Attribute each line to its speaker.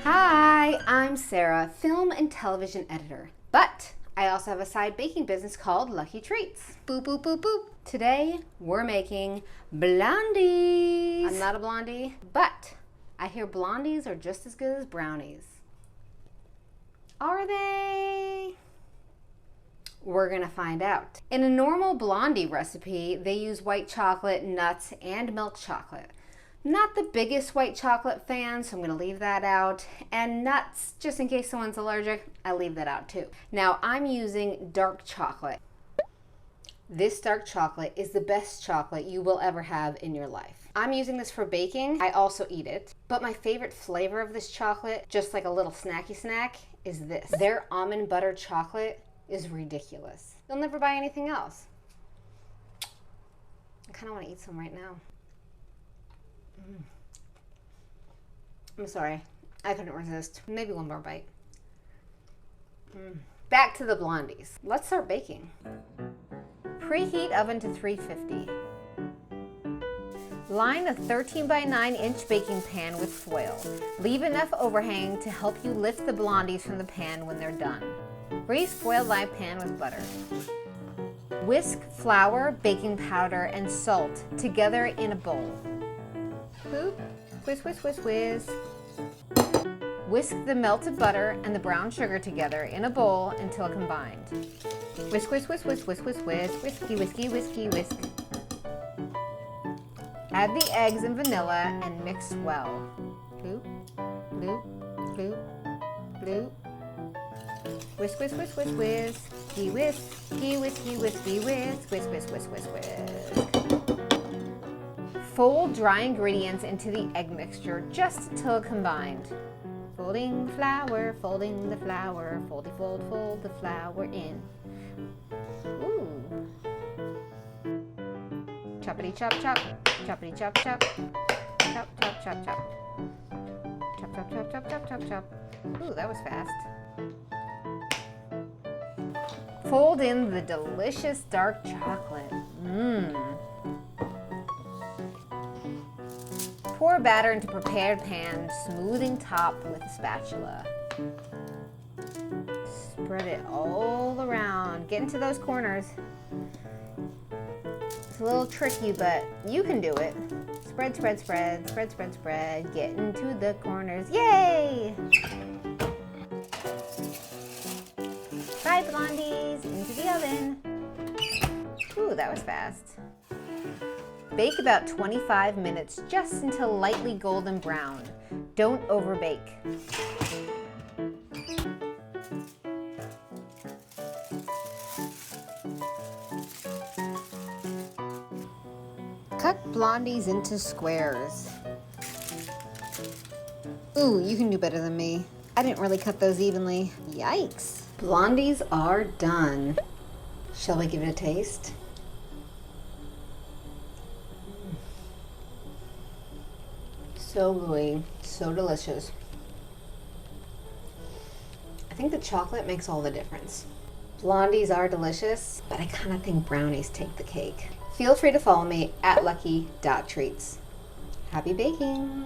Speaker 1: Hi, I'm Sarah, film and television editor, but I also have a side baking business called Lucky Treats. Boop, boop, boop, boop. Today, we're making blondies. I'm not a blondie, but I hear blondies are just as good as brownies. Are they? We're gonna find out. In a normal blondie recipe, they use white chocolate, nuts, and milk chocolate. Not the biggest white chocolate fan, so I'm gonna leave that out. And nuts, just in case someone's allergic, I leave that out too. Now I'm using dark chocolate. This dark chocolate is the best chocolate you will ever have in your life. I'm using this for baking. I also eat it. But my favorite flavor of this chocolate, just like a little snacky snack, is this. Their almond butter chocolate is ridiculous. You'll never buy anything else. I kind of want to eat some right now. I'm sorry, I couldn't resist. Maybe one more bite. Back to the blondies. Let's start baking. Preheat oven to 350. Line a 13 by 9 inch baking pan with foil. Leave enough overhang to help you lift the blondies from the pan when they're done. Grease foil lined pan with butter. Whisk flour, baking powder, and salt together in a bowl. Boop. Whisk, whisk, whisk, whisk. Whisk the melted butter and the brown sugar together in a bowl until combined. Whisk, whisk, whisk, whisk, whisk, whisk, whisk, whiskey, whiskey, whiskey, whisk. Add the eggs and vanilla and mix well. Bloop, bloop, bloop, bloop. Whisk, whisk, whisk, whisk, whiskey, whiskey, whiskey, whiskey, whisk, whisk, whisk, whisk, whisk, whisk. Fold dry ingredients into the egg mixture just until combined. Folding the flour, folding the flour, foldy fold, fold the flour in. Ooh. Choppity chop chop, choppity chop chop, chop chop chop chop. Chop chop chop chop chop chop chop. Ooh, that was fast. Fold in the delicious dark chocolate. Pour batter into prepared pan, smoothing top with a spatula. Spread it all around. Get into those corners. It's a little tricky, but you can do it. Spread, spread, spread, spread, spread, spread. Get into the corners. Yay! Fried blondies into the oven. Ooh, that was fast. Bake about 25 minutes, just until lightly golden brown. Don't overbake. Cut blondies into squares. Ooh, you can do better than me. I didn't really cut those evenly. Yikes. Blondies are done. Shall we give it a taste? So gooey, so delicious. I think the chocolate makes all the difference. Blondies are delicious, but I kind of think brownies take the cake. Feel free to follow me at lucky.treats. Happy baking!